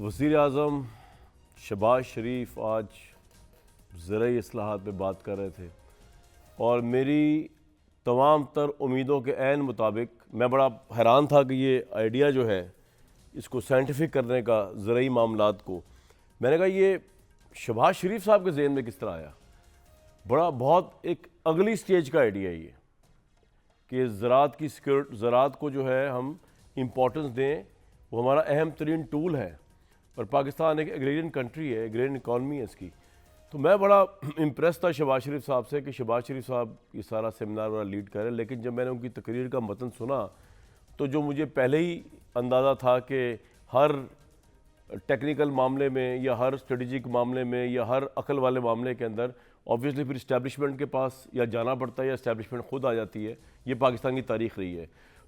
وزیر اعظم شہباز شریف آج زرعی اصلاحات پہ بات کر رہے تھے اور میری تمام تر امیدوں کے عین مطابق میں بڑا حیران تھا کہ یہ آئیڈیا جو ہے اس کو سائنٹیفک کرنے کا زرعی معاملات کو، میں نے کہا یہ شہباز شریف صاحب کے ذہن میں کس طرح آیا؟ بہت ایک اگلی سٹیج کا آئیڈیا ہے یہ کہ زراعت کی زراعت کو جو ہے ہم امپورٹنس دیں، وہ ہمارا اہم ترین ٹول ہے اور پاکستان ایک ایگریرین کنٹری ہے، ایگریرین اکانومی ہے اس کی. تو میں بڑا امپریس تھا شہباز شریف صاحب سے کہ شہباز شریف صاحب یہ سارا سیمینار والا لیڈ کر رہے ہیں، لیکن جب میں نے ان کی تقریر کا متن سنا تو جو مجھے پہلے ہی اندازہ تھا کہ ہر ٹیکنیکل معاملے میں یا ہر اسٹریٹجک معاملے میں یا ہر عقل والے معاملے کے اندر آبویسلی پھر اسٹیبلشمنٹ کے پاس یا جانا پڑتا ہے یا اسٹیبلشمنٹ خود آ جاتی ہے. یہ پاکستان کی تاریخ رہی ہے.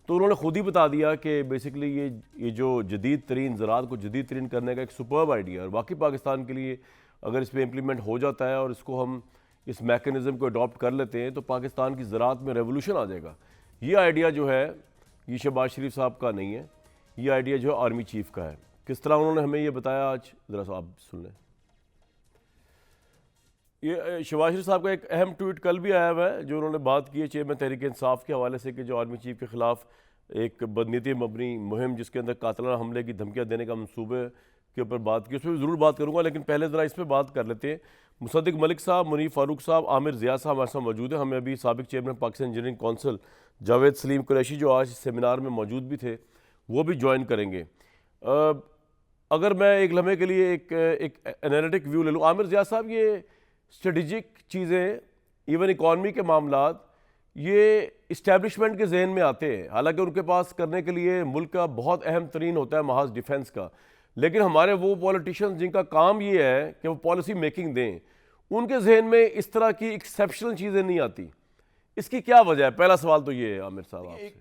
تو انہوں نے خود ہی بتا دیا کہ بیسکلی یہ جو جدید ترین زراعت کو جدید ترین کرنے کا ایک سپرب آئیڈیا ہے اور واقعی پاکستان کے لیے اگر اس پہ امپلیمنٹ ہو جاتا ہے اور اس کو ہم اس میکانزم کو اڈاپٹ کر لیتے ہیں تو پاکستان کی زراعت میں ریولوشن آ جائے گا. یہ آئیڈیا جو ہے یہ شہباز شریف صاحب کا نہیں ہے، یہ آئیڈیا جو ہے آرمی چیف کا ہے. کس طرح انہوں نے ہمیں یہ بتایا آج ذرا سا آپ سن لیں. یہ شہباز شریف صاحب کا ایک اہم ٹویٹ کل بھی آیا ہوا ہے جو انہوں نے بات کی ہے چیئرمین تحریک انصاف کے حوالے سے کہ جو آرمی چیف کے خلاف ایک بدنیتی مبنی مہم جس کے اندر قاتلانہ حملے کی دھمکیاں دینے کا منصوبے کے اوپر بات کی، اس پہ بھی ضرور بات کروں گا، لیکن پہلے ذرا اس پہ بات کر لیتے ہیں. مصدق ملک صاحب، منیف فاروق صاحب، عامر ضیاء صاحب ہمارے ساتھ موجود ہیں. ہمیں ابھی سابق chairman Pakistan engineering council Javed Saleem Qureshi جو آج سیمینار میں موجود بھی تھے وہ بھی جوائن کریں گے. اگر میں ایک لمحے کے لیے ایک انالیٹک ویو لے لوں، عامر ضیاء صاحب، یہ اسٹریٹجک چیزیں ایون اکانومی کے معاملات یہ اسٹیبلشمنٹ کے ذہن میں آتے ہیں، حالانکہ ان کے پاس کرنے کے لیے ملک کا بہت اہم ترین ہوتا ہے محاذ ڈیفنس کا، لیکن ہمارے وہ پولیٹیشنز جن کا کام یہ ہے کہ وہ پالیسی میکنگ دیں، ان کے ذہن میں اس طرح کی ایکسیپشنل چیزیں نہیں آتی. اس کی کیا وجہ ہے؟ پہلا سوال تو یہ ہے عامر صاحب آپ سے.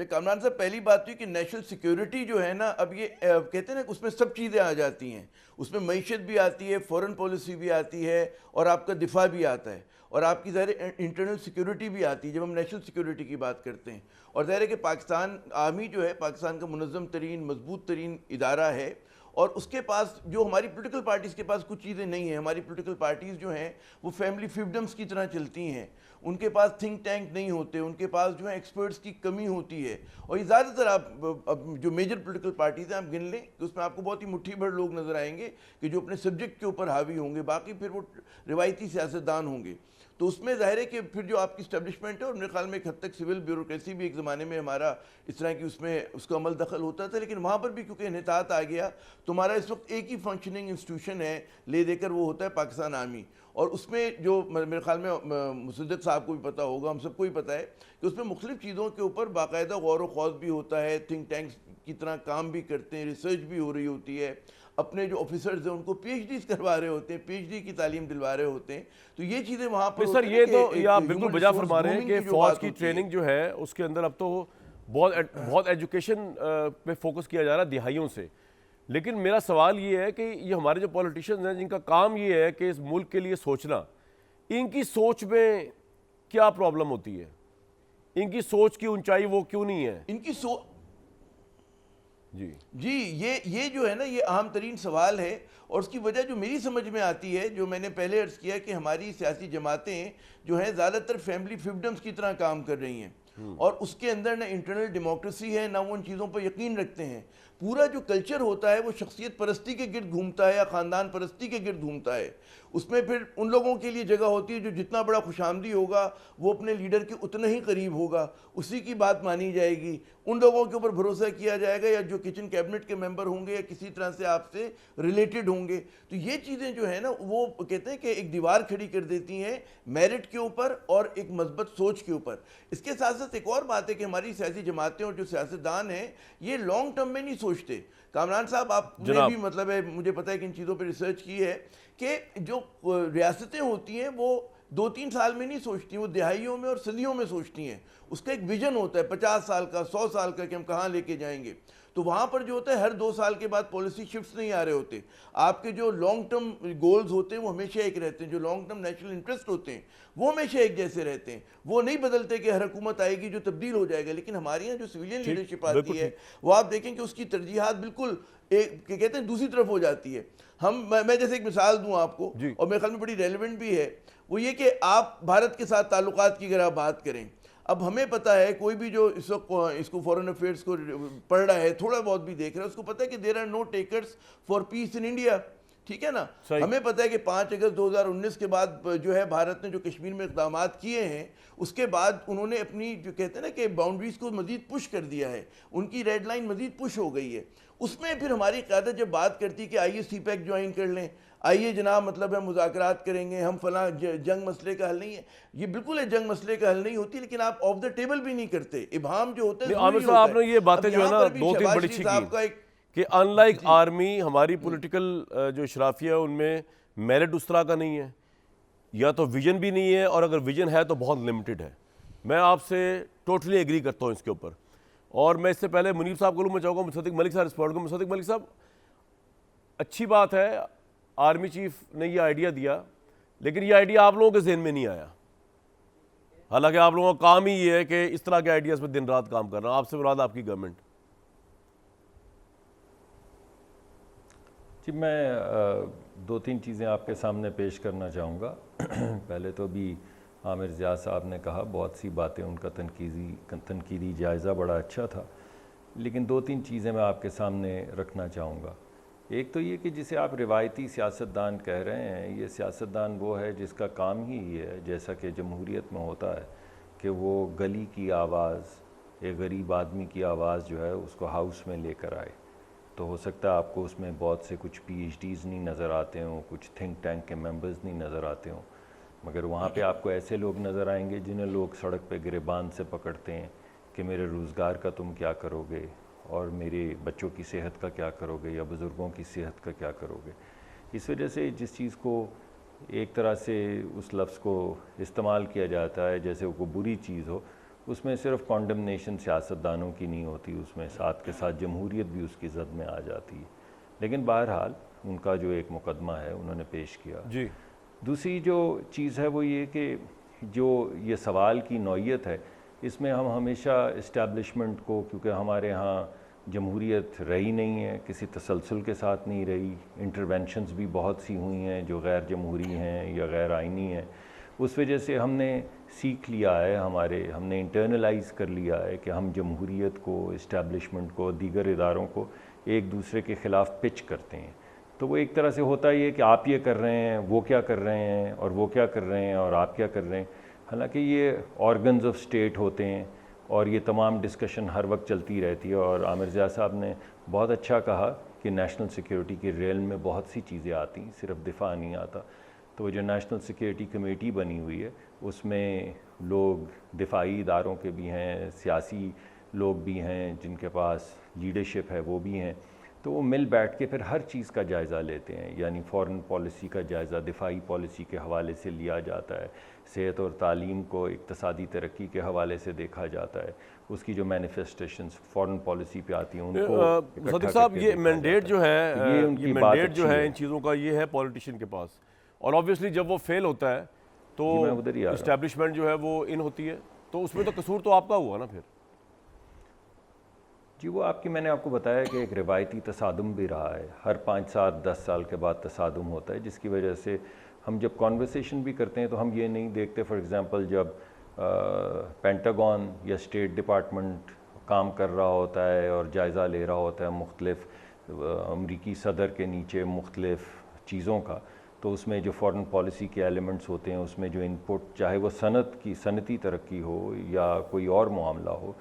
کامران صاحب، پہلی بات یہ کہ نیشنل سیکیورٹی جو ہے نا، اب یہ کہتے ہیں نا کہ اس میں سب چیزیں آ جاتی ہیں. اس میں معیشت بھی آتی ہے، فورن پالیسی بھی آتی ہے اور آپ کا دفاع بھی آتا ہے اور آپ کی ظاہر انٹرنل سیکیورٹی بھی آتی ہے جب ہم نیشنل سیکیورٹی کی بات کرتے ہیں. اور ظاہر ہے کہ پاکستان آرمی جو ہے پاکستان کا منظم ترین مضبوط ترین ادارہ ہے اور اس کے پاس جو ہماری پولیٹیکل پارٹیز کے پاس کچھ چیزیں نہیں ہیں. ہماری پولیٹیکل پارٹیز جو ہیں وہ فیملی فیوڈمز کی طرح چلتی ہیں، ان کے پاس تھنک ٹینک نہیں ہوتے، ان کے پاس جو ہے ایکسپرٹس کی کمی ہوتی ہے. اور یہ زیادہ تر آپ جو میجر پولیٹیکل پارٹیز ہیں آپ گن لیں کہ اس میں آپ کو بہت ہی مٹھی بھر لوگ نظر آئیں گے کہ جو اپنے سبجیکٹ کے اوپر حاوی ہوں گے، باقی پھر وہ روایتی سیاستدان ہوں گے. تو اس میں ظاہر ہے کہ پھر جو آپ کی اسٹیبلشمنٹ ہے اور میرے خیال میں ایک حد تک سول بیوروکریسی بھی ایک زمانے میں ہمارا اس طرح کی اس میں اس کا عمل دخل ہوتا تھا، لیکن وہاں پر بھی کیونکہ انحطاط آ گیا تو ہمارا اس وقت ایک ہی فنکشننگ انسٹیٹیوشن ہے لے دے کر، وہ ہوتا ہے پاکستان آرمی. اور اس میں جو میرے خیال میں مصدق صاحب کو بھی پتہ ہوگا، ہم سب کو بھی پتہ ہے کہ اس میں مختلف چیزوں کے اوپر باقاعدہ غور و خوض بھی ہوتا ہے، تھنک ٹینکس کی طرح کام بھی کرتے ہیں، ریسرچ بھی ہو رہی ہوتی ہے، اپنے جو آفیسرز ہیں ان کو پی ایچ ڈیز کروا رہے ہوتے ہیں، پی ایچ ڈی کی تعلیم دلوا رہے ہوتے ہیں. تو یہ چیزیں وہاں پر سر یہ تو یہ آپ بالکل بجا فرما رہے ہیں کہ فوج کی ٹریننگ جو ہے اس کے اندر اب تو بہت ایجوکیشن پہ فوکس کیا جا رہا ہے دہائیوں سے. لیکن میرا سوال یہ ہے کہ یہ ہمارے جو پولیٹیشنز ہیں جن کا کام یہ ہے کہ اس ملک کے لیے سوچنا، ان کی سوچ میں کیا پرابلم ہوتی ہے؟ ان کی سوچ کی اونچائی وہ کیوں نہیں ہے؟ ان کی جی یہ جو ہے نا یہ اہم ترین سوال ہے. اور اس کی وجہ جو میری سمجھ میں آتی ہے، جو میں نے پہلے عرض کیا کہ ہماری سیاسی جماعتیں جو ہیں زیادہ تر فیملی فیوڈمز کی طرح کام کر رہی ہیں اور اس کے اندر نہ انٹرنل ڈیموکریسی ہے، نہ وہ ان چیزوں پر یقین رکھتے ہیں. پورا جو کلچر ہوتا ہے وہ شخصیت پرستی کے گرد گھومتا ہے یا خاندان پرستی کے گرد گھومتا ہے. اس میں پھر ان لوگوں کے لیے جگہ ہوتی ہے جو جتنا بڑا خوش آمدی ہوگا وہ اپنے لیڈر کے اتنا ہی قریب ہوگا، اسی کی بات مانی جائے گی، ان لوگوں کے اوپر بھروسہ کیا جائے گا یا جو کچن کیبنٹ کے ممبر ہوں گے یا کسی طرح سے آپ سے ریلیٹڈ ہوں گے. تو یہ چیزیں جو ہیں نا وہ کہتے ہیں کہ ایک دیوار کھڑی کر دیتی ہیں میرٹ کے اوپر اور ایک مثبت سوچ کے اوپر. اس کے ساتھ ساتھ ایک اور بات ہے کہ ہماری سیاسی جماعتیں اور جو سیاستدان ہیں یہ لانگ ٹرم میں نہیں سوچتے. کامران صاحب آپ نے بھی مطلب ہے مجھے پتہ ہے کہ ان چیزوں پہ ریسرچ کی ہے کہ جو ریاستیں ہوتی ہیں وہ 2-3 سال میں نہیں سوچتی، وہ دہائیوں میں اور صدیوں میں سوچتی ہیں. اس کا ایک ویژن ہوتا ہے 50 سال کا، 100 سال کا کہ ہم کہاں لے کے جائیں گے. تو وہاں پر جو ہوتا ہے ہر 2 سال کے بعد پالیسی شفٹس نہیں آ رہے ہوتے. آپ کے جو لانگ ٹرم گولز ہوتے ہیں وہ ہمیشہ ایک رہتے ہیں, جو لانگ ٹرم نیشنل انٹرسٹ ہوتے ہیں وہ ہمیشہ ایک جیسے رہتے ہیں, وہ نہیں بدلتے کہ ہر حکومت آئے گی جو تبدیل ہو جائے گا. لیکن ہمارے یہاں جو سویلین لیڈرشپ آتی ہے وہ آپ دیکھیں کہ اس کی ترجیحات بالکل کہتے ہیں دوسری طرف ہو جاتی ہے. میں جیسے ایک مثال دوں آپ کو, اور میرے خیال میں بڑی ریلیونٹ بھی ہے, وہ یہ کہ آپ بھارت کے ساتھ تعلقات کی اگر آپ بات کریں, اب ہمیں پتہ ہے کوئی بھی جو اس وقت اس کو فورن افیئرس کو پڑھ رہا ہے, تھوڑا بہت بھی دیکھ رہا ہے, اس کو پتہ ہے کہ there are no takers for peace in India. ٹھیک ہے نا, ہمیں پتہ ہے کہ 5 اگست 2019 کے بعد جو ہے بھارت نے جو کشمیر میں اقدامات کیے ہیں, اس کے بعد انہوں نے اپنی جو کہتے ہیں نا کہ باؤنڈریز کو مزید پش کر دیا ہے, ان کی ریڈ لائن مزید پش ہو گئی ہے. اس میں پھر ہماری قیادت جب بات کرتی کہ آئیے سی پیک جوائن کر لیں, آئیے جناب مطلب ہم مذاکرات کریں گے, ہم فلاں جنگ مسئلے کا حل نہیں ہے, یہ بالکل ہے جنگ مسئلے کا حل نہیں ہوتی, لیکن آپ آف دا ٹیبل بھی نہیں کرتے, ابہام جو ہوتا ہے عامر صاحب آپ نے یہ باتیں جو ہے نا 2-3 بڑی اچھی کی کہ ان لائک آرمی ہماری پولیٹیکل جو اشرافیہ ہے ان میں میرٹ اس طرح کا نہیں ہے, یا تو ویژن بھی نہیں ہے, اور اگر ویژن ہے تو بہت لمیٹڈ ہے. میں آپ سے ٹوٹلی ایگری کرتا ہوں اس کے اوپر. اور میں اس سے پہلے منیب صاحب کو میں چاہوں گا مصدق ملک صاحب رسپونڈ کو. مصدق ملک صاحب, اچھی بات ہے آرمی چیف نے یہ آئیڈیا دیا, لیکن یہ آئیڈیا آپ لوگوں کے ذہن میں نہیں آیا, حالانکہ آپ لوگوں کا کام ہی یہ ہے کہ اس طرح کے آئیڈیاز پہ دن رات کام کرنا. آپ سے مراد آپ کی گورنمنٹ. جی میں 2-3 چیزیں آپ کے سامنے پیش کرنا چاہوں گا. پہلے تو بھی عامر ضیاء صاحب نے کہا بہت سی باتیں, ان کا تنقیدی جائزہ بڑا اچھا تھا, لیکن 2-3 چیزیں میں آپ کے سامنے رکھنا چاہوں گا. ایک تو یہ کہ جسے آپ روایتی سیاستدان کہہ رہے ہیں, یہ سیاستدان وہ ہے جس کا کام ہی یہ ہے, جیسا کہ جمہوریت میں ہوتا ہے, کہ وہ گلی کی آواز, ایک غریب آدمی کی آواز جو ہے اس کو ہاؤس میں لے کر آئے. تو ہو سکتا ہے آپ کو اس میں بہت سے کچھ پی ایچ ڈیز نہیں نظر آتے ہوں, کچھ تھنک ٹینک کے ممبرز نہیں نظر آتے ہوں, مگر وہاں پہ آپ کو ایسے لوگ نظر آئیں گے جنہیں لوگ سڑک پہ گریبان سے پکڑتے ہیں کہ میرے روزگار کا تم کیا کرو گے, اور میرے بچوں کی صحت کا کیا کرو گے, یا بزرگوں کی صحت کا کیا کرو گے. اس وجہ سے جس چیز کو ایک طرح سے اس لفظ کو استعمال کیا جاتا ہے جیسے وہ کوئی بری چیز ہو, اس میں صرف کانڈمنیشن سیاستدانوں کی نہیں ہوتی, اس میں ساتھ کے ساتھ جمہوریت بھی اس کی زد میں آ جاتی ہے. لیکن بہرحال ان کا جو ایک مقدمہ ہے انہوں نے پیش کیا. جی دوسری جو چیز ہے وہ یہ کہ جو یہ سوال کی نوعیت ہے, اس میں ہم ہمیشہ اسٹیبلشمنٹ کو, کیونکہ ہمارے ہاں جمہوریت رہی نہیں ہے, کسی تسلسل کے ساتھ نہیں رہی, انٹرونشنز بھی بہت سی ہوئی ہیں جو غیر جمہوری ہیں یا غیر آئینی ہیں, اس وجہ سے ہم نے سیکھ لیا ہے, ہم نے انٹرنلائز کر لیا ہے کہ ہم جمہوریت کو, اسٹیبلشمنٹ کو, دیگر اداروں کو ایک دوسرے کے خلاف پچ کرتے ہیں. تو وہ ایک طرح سے ہوتا ہی ہے کہ آپ یہ کر رہے ہیں, وہ کیا کر رہے ہیں, اور وہ کیا کر رہے ہیں, اور آپ کیا کر رہے ہیں. حالانکہ یہ آرگنز آف اسٹیٹ ہوتے ہیں, اور یہ تمام ڈسکشن ہر وقت چلتی رہتی ہے. اور عامر ضیاء صاحب نے بہت اچھا کہا کہ نیشنل سیکیورٹی کے ریلم میں بہت سی چیزیں آتی ہیں, صرف دفاع نہیں آتا. تو وہ جو نیشنل سیکیورٹی کمیٹی بنی ہوئی ہے اس میں لوگ دفاعی اداروں کے بھی ہیں, سیاسی لوگ بھی ہیں, جن کے پاس لیڈرشپ ہے وہ بھی ہیں. تو وہ مل بیٹھ کے پھر ہر چیز کا جائزہ لیتے ہیں, یعنی فورن پالیسی کا جائزہ دفاعی پالیسی کے حوالے سے لیا جاتا ہے, صحت اور تعلیم کو اقتصادی ترقی کے حوالے سے دیکھا جاتا ہے, اس کی جو مینیفیسٹیشنز فورن پالیسی پہ آتی ہیں ان کو. صدیق صاحب یہ مینڈیٹ جو ہے, یہ مینڈیٹ جو ہے ان چیزوں کا یہ ہے پولیٹیشین کے پاس, اور آبویسلی جب وہ فیل ہوتا ہے تو اسٹیبلشمنٹ جو ہے وہ ان ہوتی ہے, تو اس میں تو قصور تو آپ کا ہوا نا پھر. جی وہ میں نے آپ کو بتایا کہ ایک روایتی تصادم بھی رہا ہے, ہر 5-7-10 سال کے بعد تصادم ہوتا ہے, جس کی وجہ سے ہم جب کانورسیشن بھی کرتے ہیں تو ہم یہ نہیں دیکھتے. فار ایگزامپل جب پینٹاگون یا اسٹیٹ ڈپارٹمنٹ کام کر رہا ہوتا ہے اور جائزہ لے رہا ہوتا ہے مختلف امریکی صدر کے نیچے مختلف چیزوں کا, تو اس میں جو فورن پالیسی کے ایلیمنٹس ہوتے ہیں, اس میں جو انپٹ, چاہے وہ صنعتی ترقی ہو یا کوئی اور معاملہ ہو,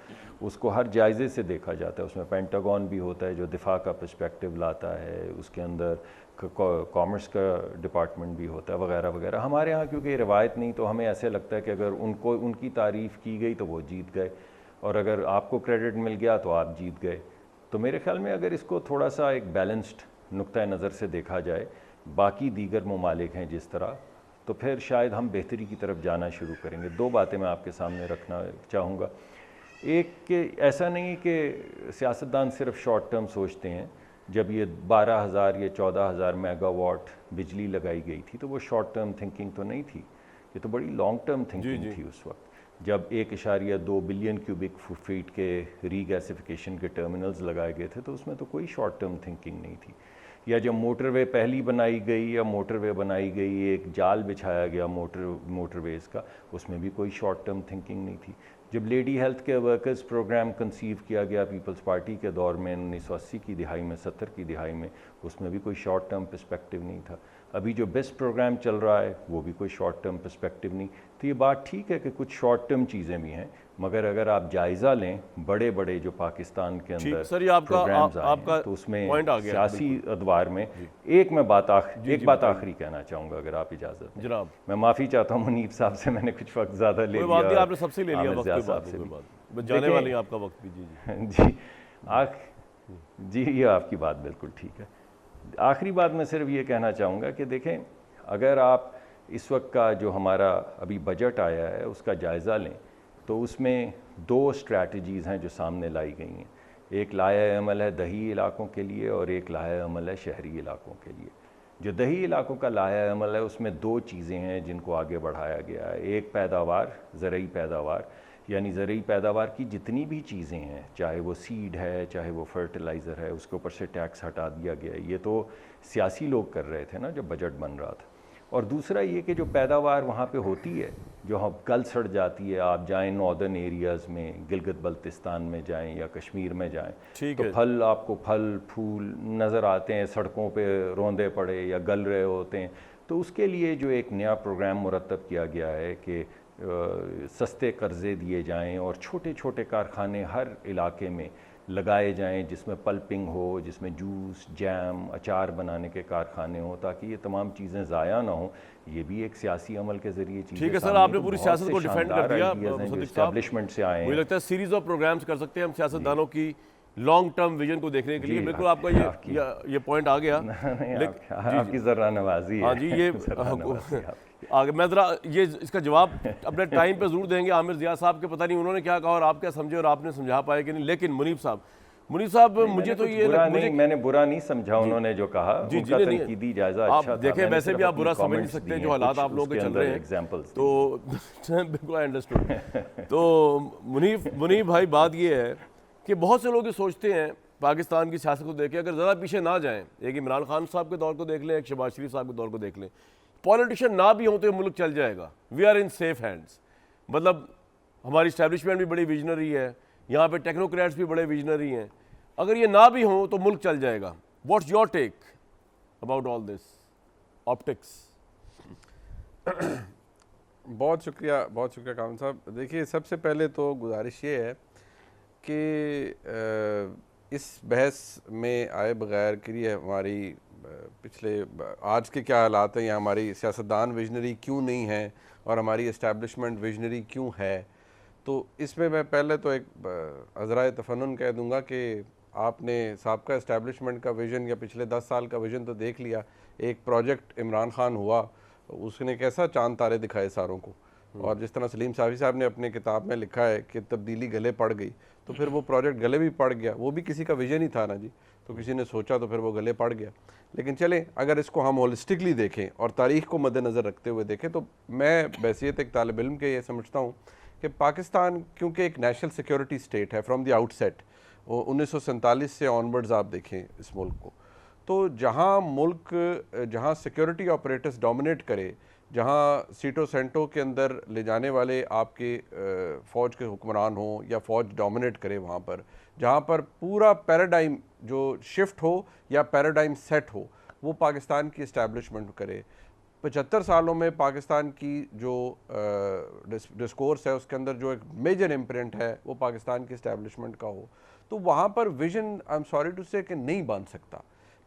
اس کو ہر جائزے سے دیکھا جاتا ہے. اس میں پینٹاگون بھی ہوتا ہے جو دفاع کا پرسپیکٹیو لاتا ہے, اس کے اندر کامرس کا ڈپارٹمنٹ بھی ہوتا ہے, وغیرہ وغیرہ. ہمارے ہاں کیونکہ یہ روایت نہیں, تو ہمیں ایسے لگتا ہے کہ اگر ان کی تعریف کی گئی تو وہ جیت گئے, اور اگر آپ کو کریڈٹ مل گیا تو آپ جیت گئے. تو میرے خیال میں اگر اس کو تھوڑا سا ایک بیلنسڈ نقطۂ نظر سے دیکھا جائے, باقی دیگر ممالک ہیں جس طرح, تو پھر شاید ہم بہتری کی طرف جانا شروع کریں گے. 2 باتیں میں آپ کے سامنے رکھنا چاہوں گا. ایک کہ ایسا نہیں کہ سیاستدان صرف شارٹ ٹرم سوچتے ہیں. جب یہ 12,000 یا 14,000 میگا واٹ بجلی لگائی گئی تھی تو وہ شارٹ ٹرم تھنکنگ تو نہیں تھی, یہ تو بڑی لانگ ٹرم تھنکنگ تھی اس وقت. جب 1.2 بلین کیوبک فیٹ کے ری گیسیفیکیشن کے ٹرمینلز لگائے گئے تھے تو اس میں تو کوئی شارٹ ٹرم تھنکنگ نہیں تھی. یا جب موٹر وے پہلی بنائی گئی یا موٹر وے بنائی گئی, ایک جال بچھایا گیا موٹر ویز کا, اس میں بھی کوئی شارٹ ٹرم تھنکنگ نہیں تھی. جب lady health care workers programme conceive کیا گیا پیپلز پارٹی کے دور میں 1980 کی دہائی میں 70 کی دہائی میں, اس میں بھی کوئی شارٹ ٹرم پرسپیکٹیو نہیں تھا. ابھی جو بیسٹ پروگرام چل رہا ہے وہ بھی کوئی شارٹ ٹرم پرسپیکٹیو نہیں. تو یہ بات ٹھیک ہے کہ کچھ شارٹ ٹرم چیزیں بھی ہیں, مگر اگر آپ جائزہ لیں بڑے بڑے جو پاکستان کے اندر پروگرامز آئے ہیں تو اس میں سیاسی ادوار میں ایک بات آخری کہنا چاہوں گا اگر آپ اجازت دیں. جناب میں معافی چاہتا ہوں منیب صاحب سے, میں نے کچھ وقت زیادہ لے لیا. آپ نے سب سے لے لیا وقت, جانے والے آپ کا وقت بھی. جی یہ آپ کی بات بالکل ٹھیک ہے. آخری بات میں صرف یہ کہنا چاہوں گا کہ دیکھیں, اگر آپ اس وقت کا جو ہمارا ابھی بجٹ آیا ہے اس کا جائزہ لیں تو اس میں 2 اسٹریٹجیز ہیں جو سامنے لائی گئی ہیں. ایک لائحہ عمل ہے دیہی علاقوں کے لیے اور ایک لائحہ عمل ہے شہری علاقوں کے لیے. جو دیہی علاقوں کا لائحہ عمل ہے اس میں 2 چیزیں ہیں جن کو آگے بڑھایا گیا ہے. ایک پیداوار, زرعی پیداوار, یعنی زرعی پیداوار کی جتنی بھی چیزیں ہیں, چاہے وہ سیڈ ہے چاہے وہ فرٹیلائزر ہے, اس کے اوپر سے ٹیکس ہٹا دیا گیا ہے. یہ تو سیاسی لوگ کر رہے تھے نا جب بجٹ بن رہا تھا. اور دوسرا یہ کہ جو پیداوار وہاں پہ ہوتی ہے جو ہم گل سڑ جاتی ہے, آپ جائیں ناردرن ایریاز میں, گلگت بلتستان میں جائیں یا کشمیر میں جائیں تو پھل آپ کو پھل پھول نظر آتے ہیں سڑکوں پہ روندے پڑے یا گل رہے ہوتے ہیں. تو اس کے لیے جو ایک نیا پروگرام مرتب کیا گیا ہے کہ سستے قرضے دیے جائیں اور چھوٹے چھوٹے کارخانے ہر علاقے میں لگائے جائیں جس میں پلپنگ ہو, جس میں جوس, جیم, اچار بنانے کے کارخانے ہوں, تاکہ یہ تمام چیزیں ضائع نہ ہوں. یہ بھی ایک سیاسی عمل کے ذریعے چیزیں. ٹھیک ہے سر, آپ نے پوری سیاست کو ڈیفینڈ کر دیا. اسٹیبلشمنٹ سے آئے ہیں, مجھے لگتا ہے سیریز آف پروگرامز کر سکتے ہیں ہم سیاستدانوں کی لانگ ٹرم ویژن کو دیکھنے کے لیے. بالکل آپ کا یہ پوائنٹ آ گیا. آپ کی ذرا نوازی ہے. ہاں جی, یہ آگے میں ذرا یہ اس کا جواب اپنے ٹائم پہ ضرور دیں گے. عامر ضیاء صاحب کے پتہ نہیں انہوں نے کیا کہا اور آپ کیا سمجھے اور آپ نے سمجھا پائے کہ نہیں. لیکن منیب صاحب مجھے تو یہ میں نے برا نہیں سمجھا انہوں نے جو کہا, ان کا تنقیدی جائزہ اچھا تھا. آپ دیکھیں ویسے بھی آپ برا سمجھ نہیں سکتے جو حالات آپ لوگوں کے چل رہے ہیں, تو بالکل آئی انڈرسٹوڈ. تو منیب بھائی بات یہ ہے کہ بہت سے لوگ یہ سوچتے ہیں پاکستان کی سیاست کو دیکھ کے, اگر ذرا پیچھے نہ جائیں, ایک عمران خان صاحب کے دور کو دیکھ لیں, ایک شہباز شریف صاحب کے دور کو دیکھ لیں, پولیٹیشین نہ بھی ہوں تو یہ ملک چل جائے گا. We are in safe hands. مطلب ہماری اسٹیبلشمنٹ بھی بڑی ویژنری ہے, یہاں پہ ٹیکنوکریٹس بھی بڑے ویژنری ہیں. اگر یہ نہ بھی ہوں تو ملک چل جائے گا. What's your take about all this optics? بہت شکریہ کامل صاحب. دیکھیے, سب سے پہلے تو گزارش یہ ہے کہ اس بحث میں آئے بغیر کہ یہ ہماری پچھلے آج کے کیا حالات ہیں یا ہماری سیاستدان ویژنری کیوں نہیں ہیں اور ہماری اسٹیبلشمنٹ ویژنری کیوں ہے, تو اس میں پہلے تو ایک عذرائے تفنن کہہ دوں گا کہ آپ نے سابقہ اسٹیبلشمنٹ کا ویژن یا پچھلے 10 سال کا ویژن تو دیکھ لیا. ایک پروجیکٹ عمران خان ہوا, اس نے کیسا چاند تارے دکھائے ساروں کو, اور جس طرح سلیم صافی صاحب نے اپنے کتاب میں لکھا ہے کہ تبدیلی گلے پڑ گئی, تو پھر وہ پروجیکٹ گلے بھی پڑ گیا. وہ بھی کسی کا ویژن ہی تھا نا جی, تو کسی نے سوچا تو پھر وہ گلے پڑ گیا. لیکن چلیں, اگر اس کو ہم ہولسٹکلی دیکھیں اور تاریخ کو مد نظر رکھتے ہوئے دیکھیں, تو میں بحیثیت ایک طالب علم کے یہ سمجھتا ہوں کہ پاکستان کیونکہ ایک نیشنل سیکیورٹی اسٹیٹ ہے فرام دی آؤٹ سیٹ, 1947 سے آنورڈز آپ دیکھیں اس ملک کو, تو جہاں سیکیورٹی آپریٹرز ڈومینیٹ کرے, جہاں سیٹو سینٹو کے اندر لے جانے والے آپ کے فوج کے حکمران ہوں یا فوج ڈومینیٹ کرے, وہاں پر جہاں پر پورا پیراڈائم جو شفٹ ہو یا پیراڈائم سیٹ ہو, وہ پاکستان کی اسٹیبلشمنٹ کرے. 75 سالوں میں پاکستان کی جو ڈسکورس ہے اس کے اندر جو ایک میجر امپرنٹ ہے وہ پاکستان کی اسٹیبلشمنٹ کا ہو, تو وہاں پر vision I am sorry to say کہ نہیں بن سکتا.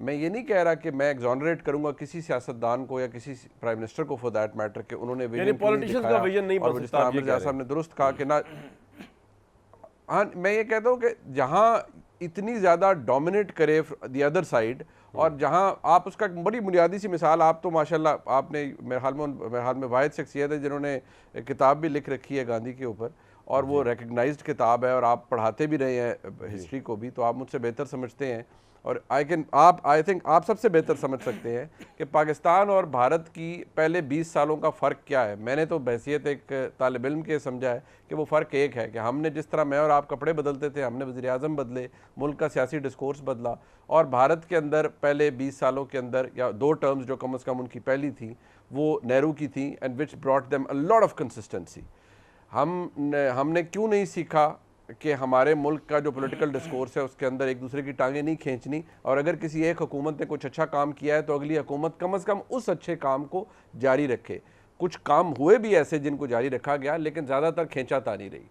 میں یہ نہیں کہہ رہا کہ میں ایگزونریٹ کروں گا کسی سیاستدان کو یا کسی پرائم منسٹر کو فور دیٹ میٹر کہ انہوں نے ویژن دکھایا, اور جس طرح عامر ضیاء صاحب نے درست کہا کہ نہ, ہاں میں یہ کہتا ہوں کہ جہاں اتنی زیادہ ڈومینیٹ کرے دی ادر سائڈ, اور جہاں آپ اس کا بڑی بنیادی سی مثال, آپ تو ماشاءاللہ آپ نے میرے حال میں واحد شخصیت ہے جنہوں نے کتاب بھی لکھ رکھی ہے گاندھی کے اوپر, اور وہ ریکگنائزڈ کتاب ہے اور آپ پڑھاتے بھی رہے ہیں ہسٹری کو بھی, تو آپ مجھ سے بہتر سمجھتے ہیں, اور آئی تھنک آپ سب سے بہتر سمجھ سکتے ہیں کہ پاکستان اور بھارت کی پہلے 20 سالوں کا فرق کیا ہے. میں نے تو بحیثیت ایک طالب علم کے سمجھا ہے کہ وہ فرق ایک ہے کہ ہم نے جس طرح میں اور آپ کپڑے بدلتے تھے, ہم نے وزیر اعظم بدلے, ملک کا سیاسی ڈسکورس بدلا, اور بھارت کے اندر پہلے 20 سالوں کے اندر یا 2 ٹرمز جو کم از کم ان کی پہلی تھی وہ نہرو کی تھیں, and which brought them a lot of consistency. ہم نے کیوں نہیں سیکھا کہ ہمارے ملک کا جو پولیٹیکل ڈسکورس ہے اس کے اندر ایک دوسرے کی ٹانگیں نہیں کھینچنی, اور اگر کسی ایک حکومت نے کچھ اچھا کام کیا ہے تو اگلی حکومت کم از کم اس اچھے کام کو جاری رکھے. کچھ کام ہوئے بھی ایسے جن کو جاری رکھا گیا, لیکن زیادہ تر کھینچا تانی رہی.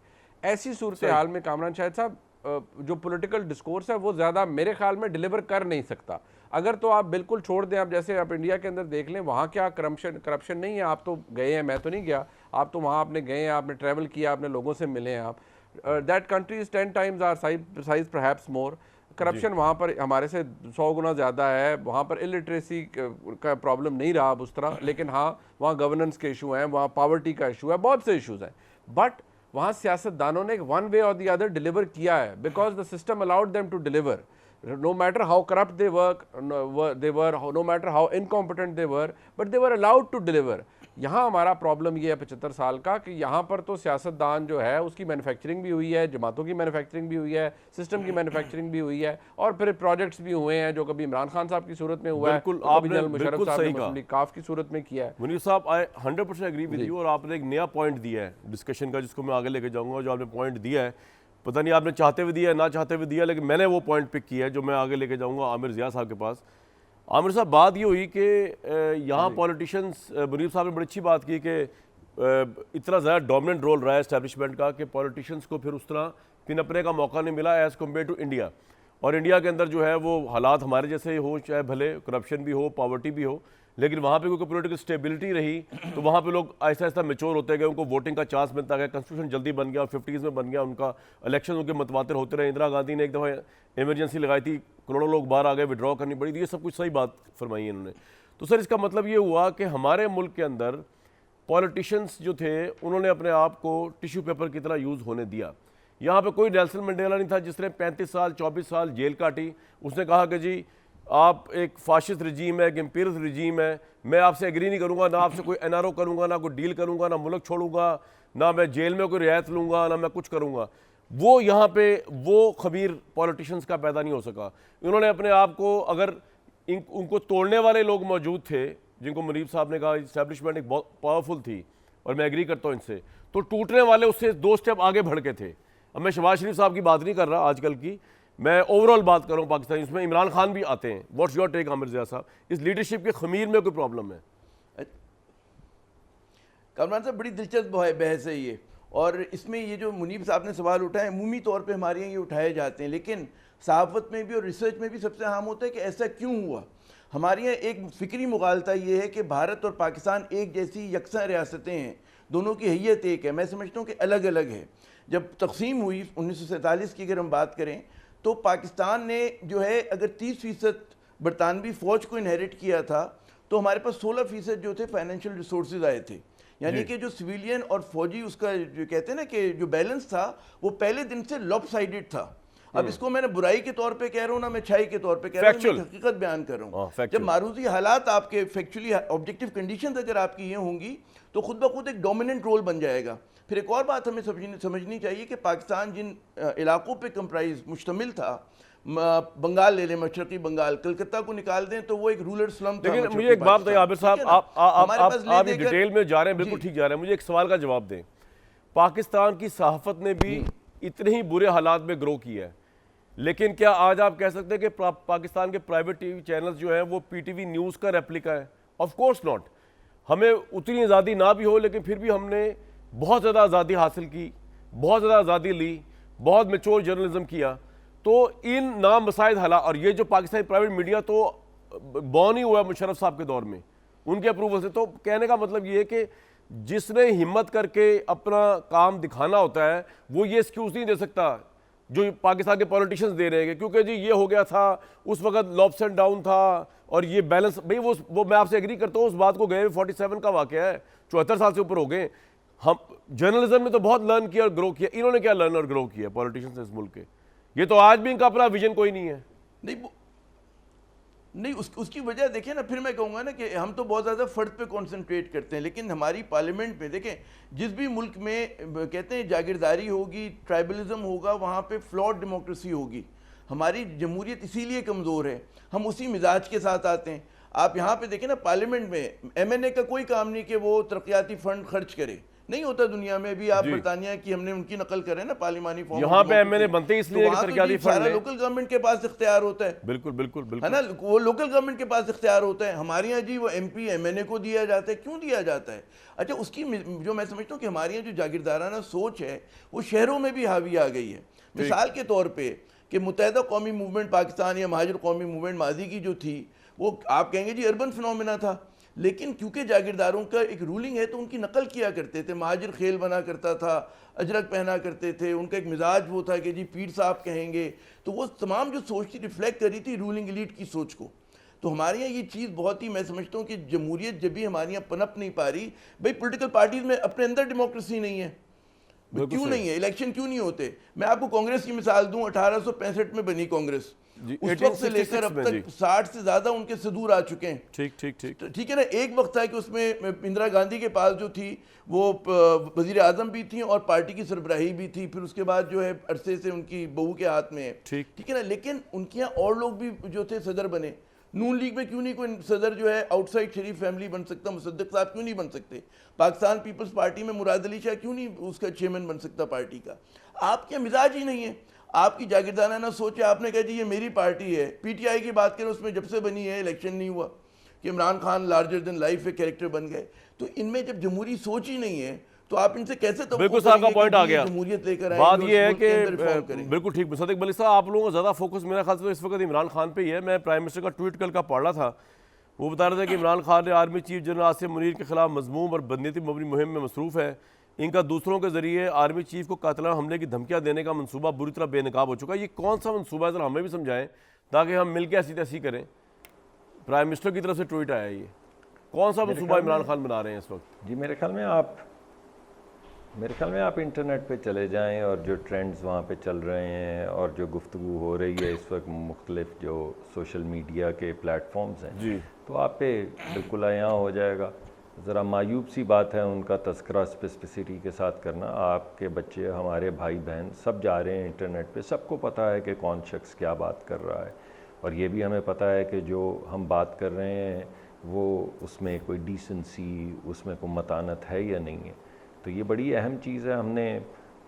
ایسی صورتحال میں کامران شاہد صاحب جو پولیٹیکل ڈسکورس ہے وہ زیادہ میرے خیال میں ڈیلیور کر نہیں سکتا. اگر تو آپ بالکل چھوڑ دیں, آپ جیسے آپ انڈیا کے اندر دیکھ لیں, وہاں کیا کرپشن نہیں ہے. آپ تو گئے ہیں, میں تو نہیں گیا, آپ تو وہاں آپ نے گئے ہیں, آپ نے ٹریول کیا, آپ نے لوگوں سے ملے ہیں آپ. That country is 10 times our size perhaps more. Corruption وہاں پر ہمارے سے 100 گنا زیادہ ہے. وہاں پر الٹریسی کا پرابلم نہیں رہا اب اس طرح, لیکن ہاں وہاں گورننس کے ایشو ہیں, وہاں پاورٹی کا ایشو ہے, بہت سے ایشوز ہیں. بٹ وہاں سیاست دانوں نے ون وے اور دی ادر ڈیلیور کیا ہے, because the system allowed them to deliver. No matter how corrupt they were, no matter how incompetent they were, but they were allowed to deliver. یہاں ہمارا problem یہ ہے 75 سال کا کہ یہاں پر تو سیاست دان جو ہے اس کی مینوفیکچرنگ بھی ہوئی ہے, جماعتوں کی مینوفیکچرنگ بھی ہوئی ہے, سسٹم کی مینوفیکچرنگ بھی ہوئی ہے, اور پھر پروجیکٹس بھی ہوئے ہیں جو کبھی عمران خان صاحب کی صورت میں ہوا ہے, کبھی جنرل مشرف صاحب نے مسلم لیگ کاف کی صورت میں کیا ہے. منیر صاحب آئی 100% ایگری ود یو, اور آپ نے ایک نیا پوائنٹ دیا ہے ڈسکشن کا جس کو میں آگے لے کے جاؤں گا. جو آپ نے پوائنٹ دیا ہے, پتہ نہیں آپ نے چاہتے ہوئے دیا ہے نہ چاہتے ہوئے دیا, لیکن میں نے وہ پوائنٹ پک کیا ہے جو میں آگے لے کے جاؤں گا عامر ضیاء صاحب کے پاس. عامر صاحب بات یہ ہوئی کہ یہاں پولیٹیشنس, منیر صاحب نے بڑی اچھی بات کی کہ اتنا زیادہ ڈومیننٹ رول رہا ہے اسٹیبلشمنٹ کا کہ پولیٹیشنس کو پھر اس طرح پنپنے کا موقع نہیں ملا ایز کمپیئر ٹو انڈیا. اور انڈیا کے اندر جو ہے وہ حالات ہمارے جیسے ہو, چاہے بھلے کرپشن بھی ہو, پاورٹی بھی ہو, لیکن وہاں پہ کوئی پولیٹیکل اسٹیبلٹی رہی تو وہاں پہ لوگ آہستہ آہستہ میچور ہوتے گئے, ان کو ووٹنگ کا چانس ملتا گیا, کنسٹیٹیوشن جلدی بن گیا, 50s میں بن گیا ان کا, الیکشن ان کے متواتر ہوتے رہے. اندرا گاندھی نے ایک دفعہ ایمرجنسی لگائی تھی, کروڑوں لوگ باہر آ گئے, وڈرا کرنی پڑی تھی. یہ سب کچھ صحیح بات فرمائی انہوں نے. تو سر اس کا مطلب یہ ہوا کہ ہمارے ملک کے اندر پولیٹیشنس جو تھے انہوں نے اپنے آپ کو ٹیشو پیپر کی طرح یوز ہونے دیا. یہاں پہ کوئی نیلسن منڈیلا نہیں تھا جس نے 35 سال 24 سال جیل کاٹی. اس نے کہا کہ جی آپ ایک فاشسٹ رجیم ہے, ایک امپیریلسٹ رجیم ہے, میں آپ سے ایگری نہیں کروں گا, نہ آپ سے کوئی این آر او کروں گا, نہ کوئی ڈیل کروں گا, نہ ملک چھوڑوں گا, نہ میں جیل میں کوئی رعایت لوں گا, نہ میں کچھ کروں گا. وہ یہاں پہ وہ خبیر پولیٹیشنس کا پیدا نہیں ہو سکا. انہوں نے اپنے آپ کو, اگر ان کو توڑنے والے لوگ موجود تھے جن کو منیب صاحب نے کہا اسٹیبلشمنٹ ایک بہت پاورفل تھی, اور میں ایگری کرتا ہوں ان سے, تو ٹوٹنے والے اس سے 2 سٹیپ آگے بڑھ کے تھے. اب میں شہباز شریف صاحب کی بات نہیں کر رہا آج کل کی, میں اوور آل بات کر رہا ہوں پاکستان. اس میں عمران خان بھی آتے ہیں. واٹس یور ٹیک عامر ضیاء صاحب, اس لیڈرشپ کے خمیر میں کوئی پرابلم ہے؟ کامران صاحب بڑی دلچسپ بحث ہے یہ, اور اس میں یہ جو منیب صاحب نے سوال اٹھائے عمومی طور پہ ہمارے یہاں یہ اٹھائے جاتے ہیں, لیکن صحافت میں بھی اور ریسرچ میں بھی سب سے اہم ہوتا ہے کہ ایسا کیوں ہوا. ہمارے یہاں ایک فکری مغالطہ یہ ہے کہ بھارت اور پاکستان ایک جیسی یکساں ریاستیں ہیں, دونوں کی حیت ایک ہے. میں سمجھتا ہوں کہ الگ الگ ہے. جب تقسیم ہوئی 1947 کی اگر ہم بات کریں تو پاکستان نے جو ہے اگر 30% برطانوی فوج کو انہیرٹ کیا تھا تو ہمارے پاس 16% جو تھے فائنینشیل ریسورسز آئے تھے. یعنی کہ جو سویلین اور فوجی اس کا جو کہتے ہیں نا کہ جو بیلنس تھا وہ پہلے دن سے لاپ سائیڈڈ تھا. اب اس کو میں نے برائی کے طور پہ کہہ رہا ہوں, نہ میں چھائی کے طور پہ کہہ رہا ہوں, میں حقیقت بیان کر رہا ہوں. جب معروضی حالات آپ کے فیکچولی آبجیکٹیو کنڈیشنز اگر آپ کی یہ ہوں گی تو خود بخود ایک ڈومیننٹ رول بن جائے گا. پھر ایک اور بات ہمیں سمجھنی چاہیے کہ پاکستان جن علاقوں پہ کمپرائز مشتمل تھا, بنگال لے لیں, مشرقی بنگال, کلکتہ کو نکال دیں تو وہ ایک رولر سلم تھا. لیکن مجھے ایک بات بتائیے عابر صاحب, آپ یہ ڈیٹیل میں جا رہے ہیں, بالکل ٹھیک جا رہے ہیں, مجھے ایک سوال کا جواب دیں. پاکستان کی صحافت نے بھی اتنے ہی برے حالات میں گرو کیا ہے, لیکن کیا آج آپ کہہ سکتے ہیں کہ پاکستان کے پرائیویٹ ٹی وی چینلز جو ہیں وہ پی ٹی وی نیوز کا ریپلیکا ہے؟ Of course not. ہمیں اتنی آزادی نہ بھی ہو, لیکن پھر بھی ہم نے بہت زیادہ آزادی حاصل کی, بہت زیادہ آزادی لی, بہت میچور جرنلزم کیا. تو ان نامساعد حالات, اور یہ جو پاکستانی پرائیویٹ میڈیا تو بورن ہی ہوا ہے مشرف صاحب کے دور میں ان کے اپروول سے. تو کہنے کا مطلب یہ ہے کہ جس نے ہمت کر کے اپنا کام دکھانا ہوتا ہے وہ یہ ایکسکیوز نہیں دے سکتا جو پاکستان کے پولیٹیشنز دے رہے ہیں کیونکہ جی یہ ہو گیا تھا, اس وقت لوپس اینڈ ڈاؤن تھا, اور یہ بیلنس. بھئی وہ میں آپ سے ایگری کرتا ہوں, اس بات کو گئے 47 کا واقعہ ہے, 74 سال سے اوپر ہو گئے. ہم جرنلزم میں تو بہت لرن کیا اور گرو کیا, انہوں نے کیا لرن اور گرو کیا پولیٹیشنز اس ملک کے؟ یہ تو آج بھی ان کا اپنا ویژن کوئی نہیں ہے. نہیں اس کی وجہ دیکھیں نا, پھر میں کہوں گا نا کہ ہم تو بہت زیادہ فرد پہ کانسنٹریٹ کرتے ہیں, لیکن ہماری پارلیمنٹ میں دیکھیں جس بھی ملک میں کہتے ہیں جاگیرداری ہوگی, ٹرائبلزم ہوگا, وہاں پہ فلاٹ ڈیموکریسی ہوگی. ہماری جمہوریت اسی لیے کمزور ہے, ہم اسی مزاج کے ساتھ آتے ہیں. آپ یہاں پہ دیکھیں نا پارلیمنٹ میں ایم این اے کا کوئی کام نہیں کہ وہ ترقیاتی فنڈ خرچ کرے, نہیں ہوتا دنیا میں. بھی آپ برطانیہ کی ہم نے ان کی نقل کریں نا پارلیمانی فارم, یہاں پہ ایم این اے بنتے اس لیے کہ ترقیاتی فنڈ سارا لوکل گورنمنٹ کے پاس اختیار ہوتا ہے. بالکل بالکل ہے بالکل نا, وہ لوکل گورنمنٹ کے پاس اختیار ہوتا ہے. ہمارے یہاں جی وہ ایم پی ایم این اے کو دیا جاتا ہے. کیوں دیا جاتا ہے؟ اچھا اس کی جو میں سمجھتا ہوں کہ ہمارے یہاں جو جاگیردارانہ سوچ ہے وہ شہروں میں بھی حاوی آ گئی ہے. مثال کے طور پہ کہ متحدہ قومی موومنٹ پاکستان یا مہاجر قومی موومنٹ ماضی کی جو تھی وہ آپ کہیں گے جی اربن فنومینا تھا, لیکن کیونکہ جاگیرداروں کا ایک رولنگ ہے تو ان کی نقل کیا کرتے تھے. مہاجر خیل بنا کرتا تھا, اجرک پہنا کرتے تھے, ان کا ایک مزاج وہ تھا کہ جی پیر صاحب کہیں گے. تو وہ تمام جو سوچ تھی ریفلیکٹ کر رہی تھی رولنگ ایلیٹ کی سوچ کو. تو ہمارے یہاں یہ چیز بہت ہی میں سمجھتا ہوں کہ جمہوریت جب بھی ہمارے یہاں پنپ نہیں پا رہی, بھائی پولیٹیکل پارٹیز میں اپنے اندر ڈیموکریسی نہیں ہے. کیوں نہیں ہے؟ الیکشن کیوں نہیں ہوتے؟ میں آپ کو کانگریس کی مثال دوں, 1865 میں بنی کانگریس, اس وقت سے لے کر اب تک 60 سے زیادہ ان کے صدور آ چکے ہیں. ٹھیک ہے نا. ایک وقت تھا کہ اس میں اندرا گاندھی کے پاس جو تھی وہ وزیر اعظم بھی تھیں اور پارٹی کی سربراہی بھی تھی, پھر اس کے بعد جو ہے عرصے سے ان کی بہو کے ہاتھ میں ہے. ٹھیک ہے نا. لیکن ان کے یہاں اور لوگ بھی جو تھے صدر بنے. نون لیگ میں کیوں نہیں کوئی صدر جو ہے آؤٹ سائڈ شریف فیملی بن سکتا؟ مصدق صاحب کیوں نہیں بن سکتے؟ پاکستان پیپلز پارٹی میں مراد علی شاہ کیوں نہیں اس کا چیئرمین بن سکتا پارٹی کا؟ آپ کے مزاج ہی نہیں ہے, آپ کی جاگیردارانہ سوچ ہے. آپ نے کہا جی یہ میری پارٹی ہے. پی ٹی آئی کی بات کریں, اس میں جب سے بنی ہے الیکشن نہیں ہوا کہ Imran Khan larger then life ایک کریکٹر بن گئے. تو ان میں جب جمہوری سوچ ہی نہیں ہے تو آپ ان سے کیسے بالکل صاحب کا پوائنٹ آ گیا. جمہوریت لے کر بات یہ ہے کہ بالکل ٹھیک مصدق بلی صاحب, آپ لوگوں کا زیادہ فوکس میرا خیال سے اس وقت عمران خان پہ ہی ہے. میں پرائم منسٹر کا ٹویٹ کل کا پڑھ رہا تھا, وہ بتا رہے تھے کہ عمران خان نے army chief general Asim Munir کے خلاف مذموم اور بدنیتی مبنی مہم میں مصروف ہے. ان کا دوسروں کے ذریعے آرمی چیف کو قاتلانہ حملے کی دھمکیاں دینے کا منصوبہ بری طرح بے نقاب ہو چکا ہے. یہ کون سا منصوبہ ہے, ذرا ہمیں بھی سمجھائیں تاکہ ہم مل کے ایسی تیسی کریں. پرائم منسٹر کی طرف سے ٹویٹ آیا, یہ کون سا منصوبہ عمران خان بنا رہے ہیں اس وقت؟ جی میرے خیال میں آپ انٹرنیٹ پہ چلے جائیں اور جو ٹرینڈز وہاں پہ چل رہے ہیں اور جو گفتگو ہو رہی ہے اس وقت مختلف جو سوشل میڈیا کے پلیٹ فارمز ہیں جی, تو آپ پہ بالکل عیاں ہو جائے گا. ذرا مایوب سی بات ہے ان کا تذکرہ اسپیسیفسٹی کے ساتھ کرنا. آپ کے بچے, ہمارے بھائی بہن سب جا رہے ہیں انٹرنیٹ پہ, سب کو پتہ ہے کہ کون شخص کیا بات کر رہا ہے, اور یہ بھی ہمیں پتہ ہے کہ جو ہم بات کر رہے ہیں وہ اس میں کوئی ڈیسنسی, اس میں کوئی متانت ہے یا نہیں ہے. تو یہ بڑی اہم چیز ہے. ہم نے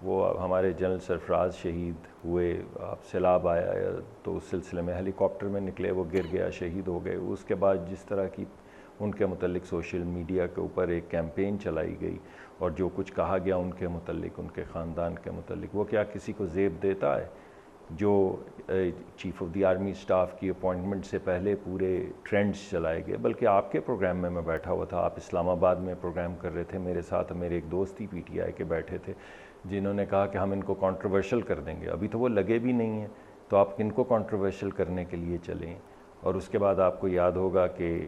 وہ ہمارے جنرل سرفراز شہید ہوئے, آپ سیلاب آیا تو اس سلسلے میں ہیلی کاپٹر میں نکلے, وہ گر گیا, شہید ہو گئے. اس کے بعد جس طرح کی ان کے متعلق سوشل میڈیا کے اوپر ایک کیمپین چلائی گئی اور جو کچھ کہا گیا ان کے متعلق, ان کے خاندان کے متعلق, وہ کیا کسی کو زیب دیتا ہے؟ جو chief of the army staff کی اپوائنٹمنٹ سے پہلے پورے ٹرینڈز چلائے گئے. بلکہ آپ کے پروگرام میں بیٹھا ہوا تھا, آپ اسلام آباد میں پروگرام کر رہے تھے, میرے ساتھ میرے ایک دوست ہی پی ٹی آئی کے بیٹھے تھے جنہوں نے کہا کہ ہم ان کو کنٹروورشل کر دیں گے. ابھی تو وہ لگے بھی نہیں ہیں, تو آپ ان کو کنٹروورشل کرنے کے لیے چلیں. اور اس کے بعد آپ کو یاد ہوگا کہ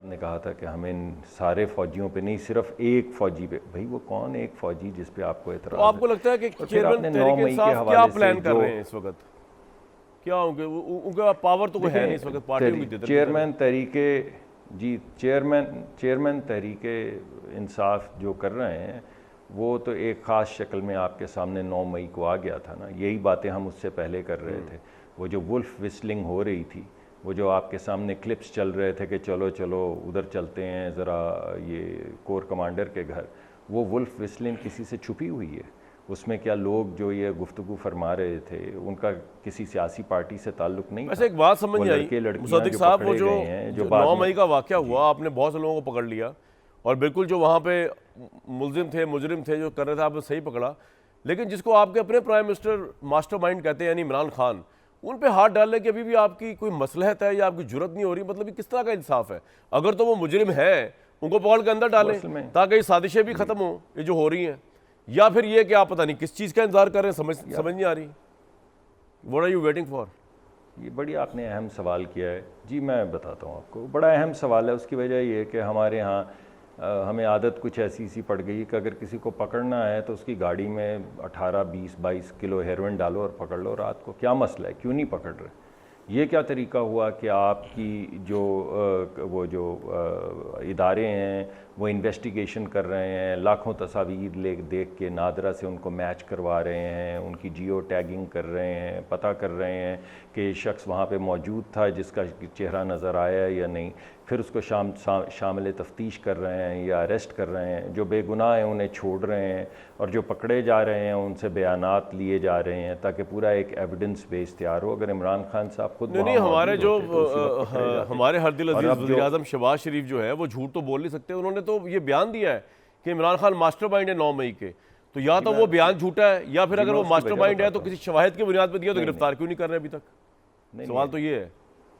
نے کہا تھا کہ ہمیں سارے فوجیوں پہ نہیں, صرف ایک فوجی پہ. بھائی وہ کون ایک فوجی جس پہ آپ کو اعتراض ہے؟ آپ کو لگتا ہے کہ چیئرمین تحریک انصاف کیا پلان کر رہے ہیں اس وقت؟ کیا ان کا پاور تو کوئی ہے نہیں اس وقت پارٹیوں کی دیتے. چیئرمین تحریک انصاف جو کر رہے ہیں وہ تو ایک خاص شکل میں آپ کے سامنے 9 مئی کو آ گیا تھا نا. یہی باتیں ہم اس سے پہلے کر رہے تھے. وہ جو ولف وسلنگ ہو رہی تھی, وہ جو آپ کے سامنے کلپس چل رہے تھے کہ چلو ادھر چلتے ہیں ذرا یہ کور کمانڈر کے گھر, وہ ولف وسلنگ کسی سے چھپی ہوئی ہے. اس میں کیا لوگ جو یہ گفتگو فرما رہے تھے ان کا کسی سیاسی پارٹی سے تعلق نہیں تھا. ویسے ایک بات سمجھ آئی مصدق صاحب, وہ جو 9 مئی کا واقعہ ہوا, آپ نے بہت سے لوگوں کو پکڑ لیا اور بالکل جو وہاں پہ ملزم تھے, مجرم تھے, جو کر رہے تھے, آپ نے صحیح پکڑا. لیکن جس کو آپ کے اپنے پرائم منسٹر ماسٹر مائنڈ کہتے ہیں یعنی عمران خان, ان پہ ہاتھ ڈالنے کی ابھی بھی آپ کی کوئی مصلحت ہے یا آپ کی جرت نہیں ہو رہی؟ مطلب یہ کس طرح کا انصاف ہے؟ اگر تو وہ مجرم ہے ان کو پکڑ کے اندر ڈالیں تاکہ یہ سازشیں بھی ختم ہوں یہ جو ہو رہی ہیں, یا پھر یہ کہ آپ پتہ نہیں کس چیز کا انتظار کر رہے ہیں, سمجھ نہیں آ رہی. What are you waiting for? یہ بڑی آپ نے اہم سوال کیا ہے. جی میں بتاتا ہوں آپ کو, بڑا اہم سوال ہے. اس کی وجہ یہ ہے کہ ہمارے ہاں ہمیں عادت کچھ ایسی سی پڑ گئی کہ اگر کسی کو پکڑنا ہے تو اس کی گاڑی میں 18 20 22 کلو ہیروئن ڈالو اور پکڑ لو رات کو. کیا مسئلہ ہے, کیوں نہیں پکڑ رہے؟ یہ کیا طریقہ ہوا کہ آپ کی وہ جو ادارے ہیں وہ انویسٹیگیشن کر رہے ہیں, لاکھوں تصاویر دیکھ کے نادرہ سے ان کو میچ کروا رہے ہیں, ان کی جیو ٹیگنگ کر رہے ہیں, پتہ کر رہے ہیں کہ شخص وہاں پہ موجود تھا جس کا چہرہ نظر آیا یا نہیں, پھر اس کو شامل تفتیش کر رہے ہیں یا اریسٹ کر رہے ہیں, جو بے گناہ ہیں انہیں چھوڑ رہے ہیں, اور جو پکڑے جا رہے ہیں ان سے بیانات لیے جا رہے ہیں تاکہ پورا ایک ایویڈنس بیس تیار ہو. اگر عمران خان صاحب خود نہیں ہمارے جو ہمارے ہر دل عزیز وزیر اعظم شہباز شریف جو ہے وہ جھوٹ تو بول نہیں سکتے. انہوں نے تو یہ بیان دیا ہے کہ عمران خان ماسٹر مائنڈ ہے 9 مئی کے, تو یا تو وہ بیان جھوٹا ہے یا پھر اگر وہ ماسٹر مائنڈ ہے تو کسی شواہد کی بنیاد پہ دیا تو گرفتار کیوں نہیں کر رہے ابھی تک؟ سوال تو یہ ہے.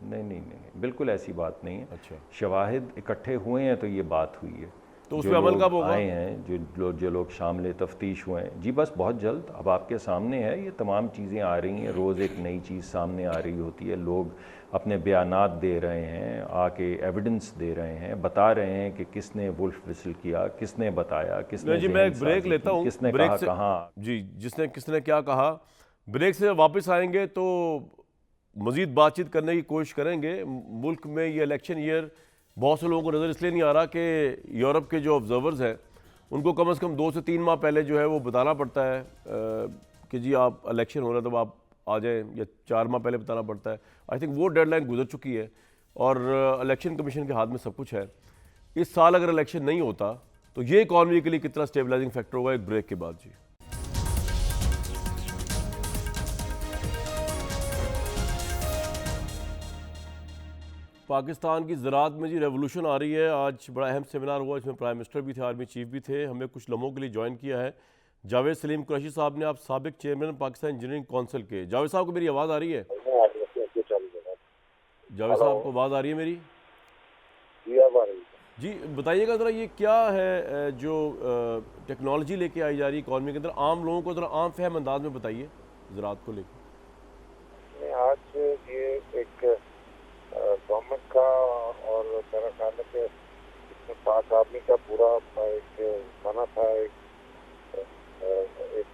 نہیں بالکل ایسی بات نہیں ہے. اچھا, شواہد اکٹھے ہوئے ہیں تو یہ بات ہوئی ہے. تو اس پہ عمل کب ہوگا؟ آئے ہیں جو لوگ شامل تفتیش ہوئے ہیں, جی بس بہت جلد. اب آپ کے سامنے ہے یہ تمام چیزیں آ رہی ہیں, روز ایک نئی چیز سامنے آ رہی ہوتی ہے, لوگ اپنے بیانات دے رہے ہیں, آ کے ایویڈنس دے رہے ہیں, بتا رہے ہیں کہ کس نے ولف وسل کیا, کس نے بتایا, کس نے جی میں ایک بریک لیتا ہوں, کس نے کہا کہاں. جی کس نے کیا کہا, بریک سے واپس آئیں گے تو مزید بات چیت کرنے کی کوشش کریں گے. ملک میں یہ الیکشن ایئر بہت سے لوگوں کو نظر اس لیے نہیں آ رہا کہ یورپ کے جو آبزرورز ہیں ان کو کم از کم 2 سے 3 ماہ پہلے جو ہے وہ بتانا پڑتا ہے کہ جی آپ الیکشن ہو رہا ہے تب آپ آ جائیں, یا 4 ماہ پہلے بتانا پڑتا ہے. آئی تھنک وہ ڈیڈ لائن گزر چکی ہے اور الیکشن کمیشن کے ہاتھ میں سب کچھ ہے. اس سال اگر الیکشن نہیں ہوتا تو یہ اکانومی کے لیے کتنا اسٹیبلائزنگ فیکٹر ہوگا. ایک بریک کے بعد. جی پاکستان کی زراعت میں جی ریولوشن آ رہی ہے. آج بڑا اہم سیمینار ہوا, اس میں پرائم منسٹر بھی تھے, آرمی چیف بھی تھے. ہمیں کچھ لمحوں کے لیے جوائن کیا ہے جاوید سلیم قریشی صاحب نے, آپ سابق چیئرمین پاکستان انجینئرنگ کونسل کے. جاوید صاحب کو میری آواز آ رہی ہے؟ جاوید صاحب کو آواز آ رہی ہے میری؟ جی بتائیے گا ذرا یہ کیا ہے جو ٹیکنالوجی لے کے آئی جا رہی ہے اکانومی کے اندر, عام لوگوں کو ذرا عام فہم انداز میں بتائیے زراعت کو لے کے. آج یہ ایک گورنمنٹ کا اور میرا خیال ہے کہ اس میں پاک آرمی کا پورا ایک بنا تھا, ایک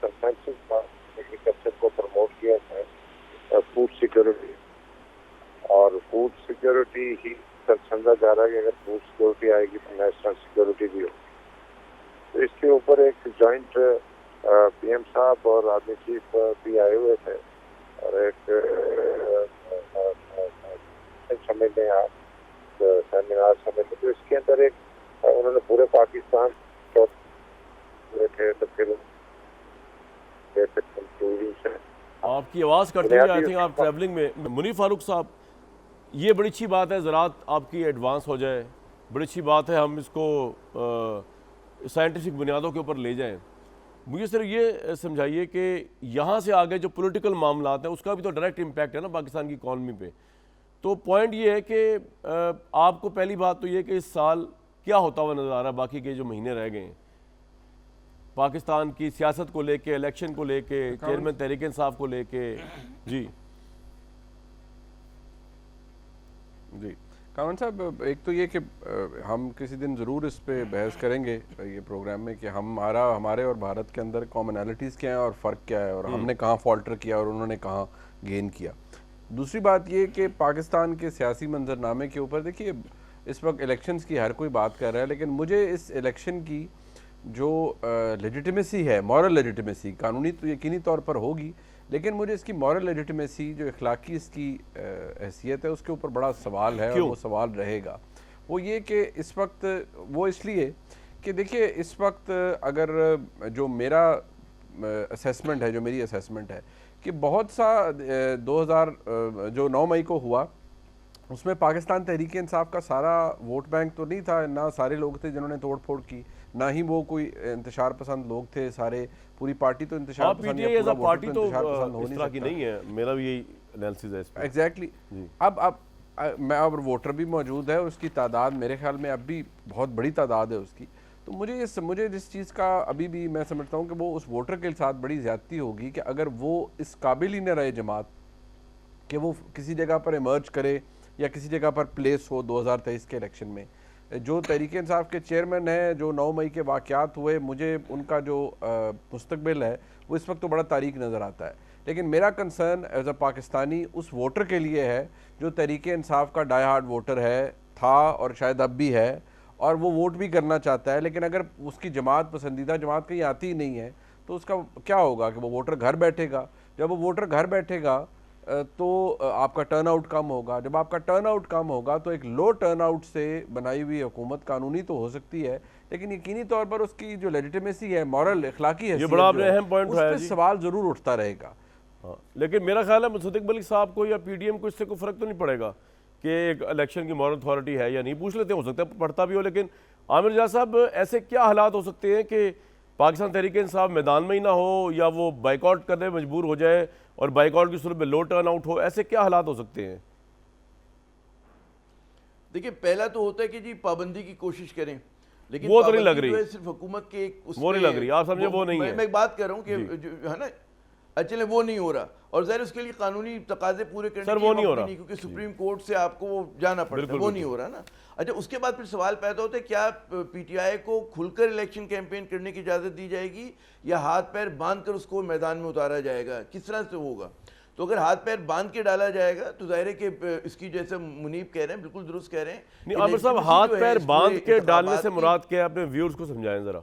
کنسنسس تھا, ایگریکلچر کو پروموٹ کیا تھا, فوڈ سیکورٹی, اور فوڈ سیکورٹی ہی سمجھا جا رہا ہے کہ اگر فوڈ سیکورٹی آئے گی تو نیشنل سیکورٹی بھی ہوگی. تو اس کے اوپر ایک جوائنٹ پی ایم صاحب اور آرمی چیف بھی آئے ہوئے تھے, اور ایک سمجھ لیں آپ سیمینار سمجھ لیں. تو اس کے اندر ایک انہوں نے پورے پاکستان ہوئے تھے, تو پھر آپ کی آواز کٹ رہی ہے, آئی تھنک آپ ٹریولنگ میں. منیف فاروق صاحب, یہ بڑی اچھی بات ہے زراعت آپ کی ایڈوانس ہو جائے, بڑی اچھی بات ہے ہم اس کو سائنٹیفک بنیادوں کے اوپر لے جائیں. مجھے صرف یہ سمجھائیے کہ یہاں سے آگے جو پولیٹیکل معاملات ہیں اس کا بھی تو ڈائریکٹ امپیکٹ ہے نا پاکستان کی اکانومی پہ. تو پوائنٹ یہ ہے کہ آپ کو پہلی بات تو یہ کہ اس سال کیا ہوتا ہوا نظر آ رہا ہے, باقی کے جو مہینے رہ گئے ہیں پاکستان کی سیاست کو لے کے, الیکشن کو لے کے, چیئرمین تحریک انصاف کو لے کے. جی جی کامران صاحب, ایک تو یہ کہ ہم کسی دن ضرور اس پہ بحث کریں گے یہ پروگرام میں کہ ہمارے اور بھارت کے اندر کامنالٹیز کیا ہیں اور فرق کیا ہے, اور ہم نے کہاں فالٹر کیا اور انہوں نے کہاں گین کیا. دوسری بات یہ کہ پاکستان کے سیاسی منظرنامے کے اوپر دیکھیے اس وقت الیکشنز کی ہر کوئی بات کر رہا ہے, لیکن مجھے اس الیکشن کی جو لیجیٹیمیسی ہے, مورل لیجیٹیمیسی, قانونی تو یقینی طور پر ہوگی, لیکن مجھے اس کی مورل لیجیٹیمیسی جو اخلاقی اس کی حیثیت ہے اس کے اوپر بڑا سوال ہے, اور وہ سوال رہے گا. وہ یہ کہ اس وقت وہ اس لیے کہ دیکھیے اس وقت اگر جو میرا اسیسمنٹ ہے, جو میری اسیسمنٹ ہے کہ بہت سا 9 مئی کو ہوا اس میں پاکستان تحریک انصاف کا سارا ووٹ بینک تو نہیں تھا, نہ سارے لوگ تھے جنہوں نے توڑ پھوڑ کی, نہ ہی وہ کوئی انتشار پسند لوگ تھے سارے. پوری پارٹی تو انتشار پسند ہے, پورا ووٹر تو انتشار پسند ہو نہیں سکتا. نہیں ہے, میرا بھی یہی انالیسس ہے اس پہ. ایگزیکٹلی. اب میں اب ووٹر بھی موجود ہے, اس کی تعداد میرے خیال میں اب بھی بہت بڑی تعداد ہے اس کی. تو مجھے جس چیز کا ابھی بھی میں سمجھتا ہوں کہ وہ اس ووٹر کے ساتھ بڑی زیادتی ہوگی کہ اگر وہ اس قابل ہی نہ رہے جماعت کہ وہ کسی جگہ پر ایمرج کرے یا کسی جگہ پر پلیس ہو 2023 کے الیکشن میں, جو تحریک انصاف کے چیئرمین ہیں، جو 9 مئی کے واقعات ہوئے، مجھے ان کا جو مستقبل ہے وہ اس وقت تو بڑا تاریک نظر آتا ہے، لیکن میرا کنسرن ایز اے پاکستانی اس ووٹر کے لیے ہے جو تحریک انصاف کا ڈائی ہارڈ ووٹر ہے، تھا اور شاید اب بھی ہے، اور وہ ووٹ بھی کرنا چاہتا ہے، لیکن اگر اس کی جماعت پسندیدہ جماعت کہیں آتی ہی نہیں ہے تو اس کا کیا ہوگا کہ وہ ووٹر گھر بیٹھے گا. جب وہ ووٹر گھر بیٹھے گا تو آپ کا ٹرن آؤٹ کم ہوگا. جب آپ کا ٹرن آؤٹ کم ہوگا تو ایک لو ٹرن آؤٹ سے بنائی ہوئی حکومت قانونی تو ہو سکتی ہے، لیکن یقینی طور پر اس کی جو لیجیٹیمیسی ہے، مورل اخلاقی حیثیت بڑا آپ نے جو ہے، اہم پوائنٹ اس اٹھایا پہ جی. سوال ضرور اٹھتا رہے گا. ہاں لیکن میرا خیال ہے مصدق ملک صاحب کو یا پی ڈی ایم کو اس سے کوئی فرق تو نہیں پڑے گا کہ ایک الیکشن کی مورل اتھارٹی ہے یا نہیں. پوچھ لیتے ہیں، ہو سکتا ہے پڑھتا بھی ہو. لیکن عامر جا صاحب، ایسے کیا حالات ہو سکتے ہیں کہ پاکستان تحریک انصاف میدان میں ہی نہ ہو یا وہ بائیک آؤٹ کرنے میں مجبور ہو جائے اور بائیک آؤٹ کی صورت میں لو ٹرن آؤٹ ہو؟ ایسے کیا حالات ہو سکتے ہیں؟ دیکھیے پہلا تو ہوتا ہے کہ جی پابندی کی کوشش کریں، لیکن وہ تو نہیں لگ پابندی رہی، جو ہے صرف حکومت کے وہ نہیں لگ رہی. آپ سمجھے وہ نہیں ہے. میں ایک بات کر رہا ہوں کہ جو ہے نا اچھلے وہ نہیں ہو رہا، اور ظاہر اس کے لیے قانونی تقاضے پورے کرنے سر کی وہ نہیں ہو وقت رہا کیونکہ سپریم کورٹ سے آپ کو وہ جانا پڑتا ہے، وہ نہیں ہو رہا نا. اچھا اس کے بعد پھر سوال پیدا ہوتا ہے کیا پی ٹی آئی کو کھل کر الیکشن کیمپین کرنے کی اجازت دی جائے گی یا ہاتھ پیر باندھ کر اس کو میدان میں اتارا جائے گا؟ کس طرح سے ہوگا؟ تو اگر ہاتھ پیر باندھ کے ڈالا جائے گا تو ظاہر ہے کہ اس کی جیسے منیب کہہ رہے ہیں، بالکل درست کہہ رہے ہیں. نہیں عامر صاحب، ہاتھ پیر باندھ کے ڈالنے سے مراد کیا ہے؟ اپنے ویورز کو سمجھائیں ذرا.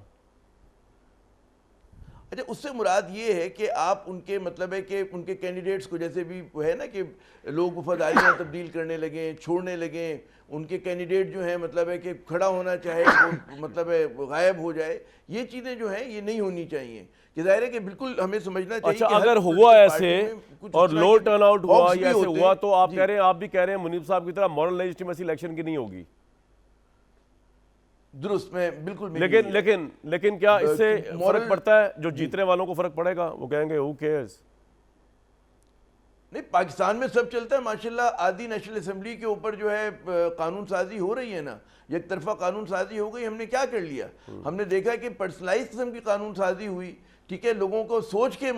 اچھا اس سے مراد یہ ہے کہ آپ ان کے مطلب ہے کہ ان کے کینڈیڈیٹس کو جیسے بھی ہے نا کہ لوگ وفاداریاں تبدیل کرنے لگیں، چھوڑنے لگیں، ان کے کینڈیڈیٹ جو ہیں مطلب ہے کہ کھڑا ہونا چاہے وہ مطلب ہے غائب ہو جائے، یہ چیزیں جو ہیں یہ نہیں ہونی چاہیے. کہ ظاہر ہے کہ بالکل ہمیں سمجھنا چاہیے. اچھا اگر ہوا ایسے اور لو ٹرن آؤٹ ہوا یا ایسے ہوا تو آپ کہہ رہے ہیں، آپ بھی کہہ رہے ہیں منیب صاحب کی طرح مورل لیجٹیمیسی الیکشن کی نہیں ہوگی. درست، میں بالکل. لیکن کیا اس سے فرق پڑتا ہے؟ جو جیتنے والوں کو فرق پڑے گا، وہ کہیں گے who cares. نہیں، پاکستان میں سب چلتا ہے ماشاءاللہ. آدھی نیشنل اسمبلی کے اوپر جو ہے قانون سازی ہو رہی ہے نا، یک طرفہ قانون سازی ہو گئی. ہم نے کیا کر لیا؟ ہم نے دیکھا کہ پرسنلائز قسم کی قانون سازی ہوئی، ٹھیک ہے، لوگوں کو سوچ کے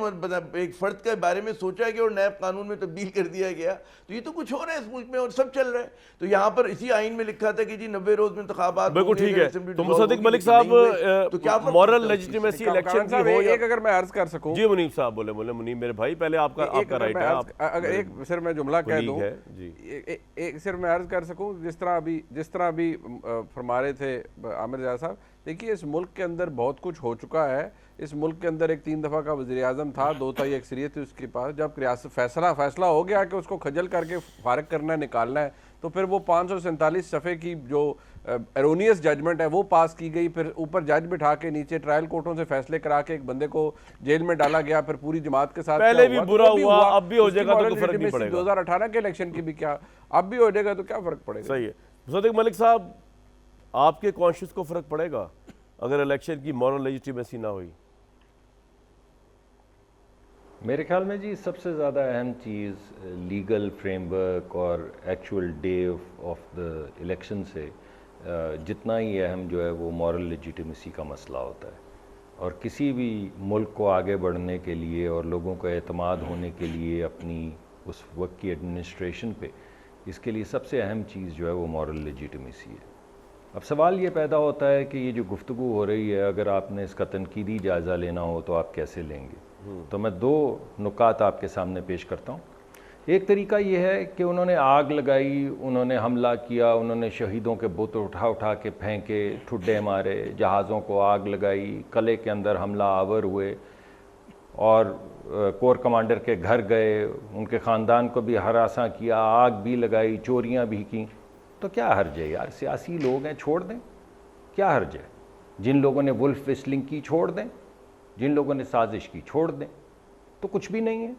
ایک فرد کے بارے میں سوچا گیا اور نیب قانون میں تبدیل کر دیا گیا. تو یہ تو کچھ ہو رہا ہے اس ملک میں اور سب چل رہا ہے. تو یہاں پر اسی آئین میں لکھا تھا کہ جی 90 روز میں انتخابات. بالکل ٹھیک ہے. تو مصدق ملک صاحب، مورل لیجٹیمیسی الیکشن کی ہو یا... ایک اگر میں عرض کر سکوں. جی منیب صاحب بولے منیب میرے بھائی، پہلے آپ کا رائٹ ہے. اگر ایک صرف میں جملہ کہہ دوں، ایک صرف میں عرض کر سکوں، جس طرح ابھی فرما رہے تھے عامر جا صاحب، دیکھیے اس ملک کے اندر بہت کچھ ہو چکا ہے. اس ملک کے اندر ایک 3 دفعہ کا وزیر اعظم تھا، 2 تہائی اکثریت تھی اس کے پاس. جب فیصلہ ہو گیا کہ اس کو کھجل کر کے فارغ کرنا ہے، نکالنا ہے، تو پھر وہ 547 صفحے کی جو ایرونیس ججمنٹ ہے وہ پاس کی گئی. پھر اوپر جج بٹھا کے نیچے ٹرائل کورٹوں سے فیصلے کرا کے ایک بندے کو جیل میں ڈالا گیا. پھر پوری جماعت کے ساتھ پہلے بھی برا ہوا، اب بھی ہو جائے گا تو فرق نہیں پڑے گا. 2018 کے الیکشن کی بھی کیا، اب بھی ہو جائے گا تو کیا فرق پڑے گا؟ صحیح ہے. مصدق ملک صاحب، آپ کے کانشیس کو فرق پڑے گا اگر الیکشن کی مورل لیجٹیمیسی نہ ہوئی؟ میرے خیال میں جی سب سے زیادہ اہم چیز لیگل فریم ورک اور actual day of the election سے جتنا ہی اہم جو ہے وہ مورل لیجیٹیمیسی کا مسئلہ ہوتا ہے. اور کسی بھی ملک کو آگے بڑھنے کے لیے اور لوگوں کا اعتماد ہونے کے لیے اپنی اس وقت کی ایڈمنسٹریشن پہ، اس کے لیے سب سے اہم چیز جو ہے وہ مورل لیجیٹیمیسی ہے. اب سوال یہ پیدا ہوتا ہے کہ یہ جو گفتگو ہو رہی ہے، اگر آپ نے اس کا تنقیدی جائزہ لینا ہو تو آپ کیسے لیں گے؟ تو میں 2 نکات آپ کے سامنے پیش کرتا ہوں. ایک طریقہ یہ ہے کہ انہوں نے آگ لگائی، انہوں نے حملہ کیا، انہوں نے شہیدوں کے بت اٹھا کے پھینکے، ٹھڈے مارے، جہازوں کو آگ لگائی، قلعے کے اندر حملہ آور ہوئے اور کور کمانڈر کے گھر گئے، ان کے خاندان کو بھی ہراساں کیا، آگ بھی لگائی، چوریاں بھی کیں. تو کیا حرج ہے یار؟ سیاسی لوگ ہیں، چھوڑ دیں. کیا حرج ہے؟ جن لوگوں نے ولف وسلنگ کی چھوڑ دیں، جن لوگوں نے سازش کی چھوڑ دیں. تو کچھ بھی نہیں ہے.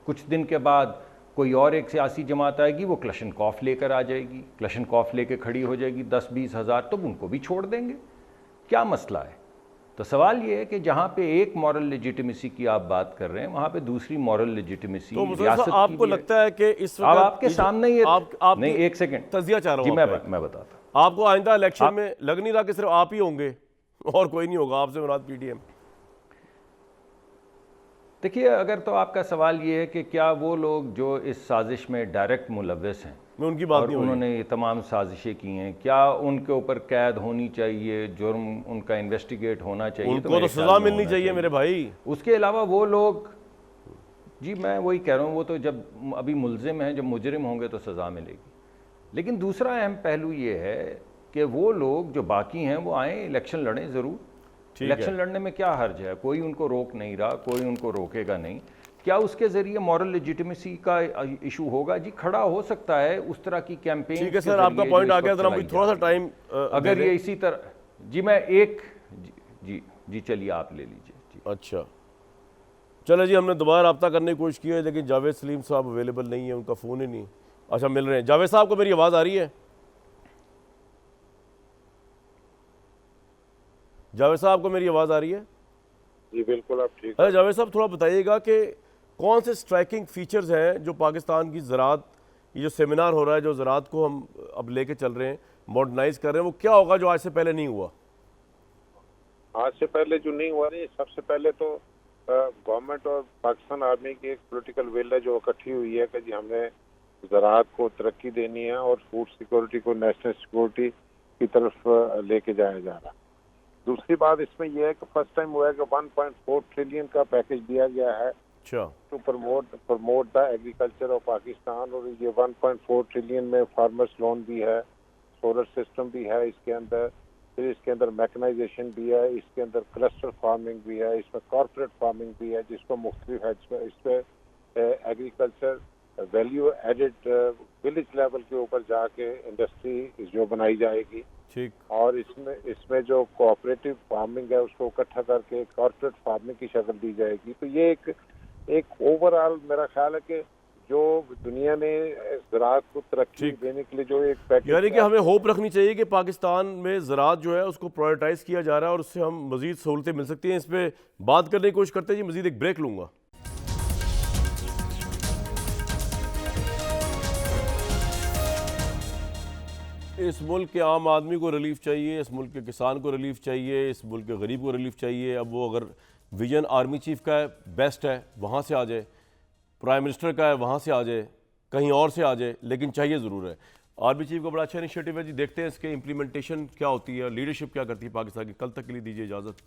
کچھ دن کے بعد کوئی اور ایک سیاسی جماعت آئے گی، وہ کلشنکوف لے کر آ جائے گی، کلشنکوف لے کے کھڑی ہو جائے گی 10-20 ہزار، تو ان کو بھی چھوڑ دیں گے. کیا مسئلہ ہے؟ تو سوال یہ ہے کہ جہاں پہ ایک مورل لیجیٹیمیسی کی آپ بات کر رہے ہیں، وہاں پہ دوسری مورل لیجیٹیمیسی ریاست کی. آپ کو لگتا ہے کہ اس وقت آپ کے سامنے یہ نہیں، ایک سیکنڈ تجزیہ چاہ رہا ہوں، میں بتاتا ہوں. آپ کو آئندہ الیکشن میں لگ نہیں رہا کہ صرف آپ ہی ہوں گے اور کوئی نہیں ہوگا؟ آپ سے مراد پی ڈی ایم. دیکھیے، اگر تو آپ کا سوال یہ ہے کہ کیا وہ لوگ جو اس سازش میں ڈائریکٹ ملوث ہیں میں ان کی بات اور نہیں ہو انہوں رہی. نے یہ تمام سازشیں کی ہیں. کیا ان کے اوپر قید ہونی چاہیے, جرم ان کا انویسٹیگیٹ ہونا چاہیے؟ ان کو تو میرے سزا خیال میں ملنی ہونا چاہیے میرے بھائی. اس کے علاوہ وہ لوگ, جی میں وہی کہہ رہا ہوں, وہ تو جب ابھی ملزم ہیں, جب مجرم ہوں گے تو سزا ملے گی. لیکن دوسرا اہم پہلو یہ ہے کہ وہ لوگ جو باقی ہیں وہ آئیں, الیکشن لڑیں ضرور. الیکشن لڑنے میں کیا حرج ہے؟ کوئی ان کو روک نہیں رہا, کوئی ان کو روکے گا نہیں. کیا اس کے ذریعے مورل لیجیٹمیسی کا ایشو ہوگا؟ جی کھڑا ہو سکتا ہے اس طرح کی کیمپین. ٹھیک ہے سر, آپ کا پوائنٹ آ گیا. ذرا مجھے تھوڑا سا ٹائم اگر یہ اسی طرح, جی میں ایک, جی چلیے آپ لے لیجیے. جی اچھا چلے جی, ہم نے دوبارہ رابطہ کرنے کی کوشش کی ہے لیکن جاوید سلیم صاحب اویلیبل نہیں ہیں, ان کا فون ہی نہیں. اچھا مل رہے ہیں. جاوید صاحب کو میری آواز آ رہی ہے؟ جاوید صاحب کو میری آواز آ رہی ہے؟ جی بالکل آپ ٹھیک. اچھا جاوید صاحب تھوڑا بتائیے گا کہ کون سے اسٹرائکنگ فیچرز ہیں جو پاکستان کی زراعت, یہ جو سیمینار ہو رہا ہے جو زراعت کو ہم اب لے کے چل رہے ہیں, ماڈرنائز کر رہے ہیں, وہ کیا ہوگا جو آج سے پہلے نہیں ہوا؟ آج سے پہلے جو نہیں ہوا نہیں, سب سے پہلے تو گورنمنٹ اور پاکستان آرمی کی ایک پولیٹیکل ول ہے جو اکٹھی ہوئی ہے کہ جی ہم نے زراعت کو ترقی دینی ہے اور فوڈ سیکورٹی کو نیشنل سیکورٹی کی طرف لے کے جایا جا رہا ہے. دوسری بات اس میں یہ ہے کہ فرسٹ ٹائم ہوا ہے کہ 1.4 ٹریلین کا پیکج دیا گیا ہے اچھا to promote the agriculture of Pakistan, اور یہ 1.4 ٹریلین میں فارمرس لون بھی ہے, سولر سسٹم بھی ہے اس کے اندر, پھر اس کے اندر میکنائزیشن بھی ہے, اس کے اندر کلسٹر فارمنگ بھی ہے, اس میں کارپوریٹ فارمنگ بھی ہے جس کو مختلف ہے. اس پہ agriculture value added village level کے اوپر جا کے انڈسٹری جو بنائی جائے گی, ٹھیک. اور اس میں جو کوآپریٹو فارمنگ ہے اس کو اکٹھا کر کے کارپوریٹ فارمنگ کی شکل دی جائے گی. تو یہ ایک اوور آل میرا خیال ہے کہ جو دنیا نے زراعت کو ترقی دینے کے لیے جو ایک پیکج, یعنی کہ ہمیں ہوپ رکھنی چاہیے کہ پاکستان میں زراعت جو ہے اس کو پرائورٹائز کیا جا رہا ہے اور اس سے ہم مزید سہولتیں مل سکتی ہیں. اس پہ بات کرنے کی کوشش کرتے ہیں. جی مزید ایک بریک لوں گا. اس ملک کے عام آدمی کو ریلیف چاہیے, اس ملک کے کسان کو ریلیف چاہیے, اس ملک کے غریب کو ریلیف چاہیے. اب وہ اگر ویژن آرمی چیف کا ہے, بیسٹ ہے, وہاں سے آ جائے, پرائم منسٹر کا ہے وہاں سے آ جائے, کہیں اور سے آ جائے, لیکن چاہیے ضرور ہے. آرمی چیف کا بڑا اچھا انیشیٹو ہے جی, دیکھتے ہیں اس کے امپلیمنٹیشن کیا ہوتی ہے, لیڈرشپ کیا کرتی ہے پاکستان کی. کل تک کے لیے دیجیے اجازت.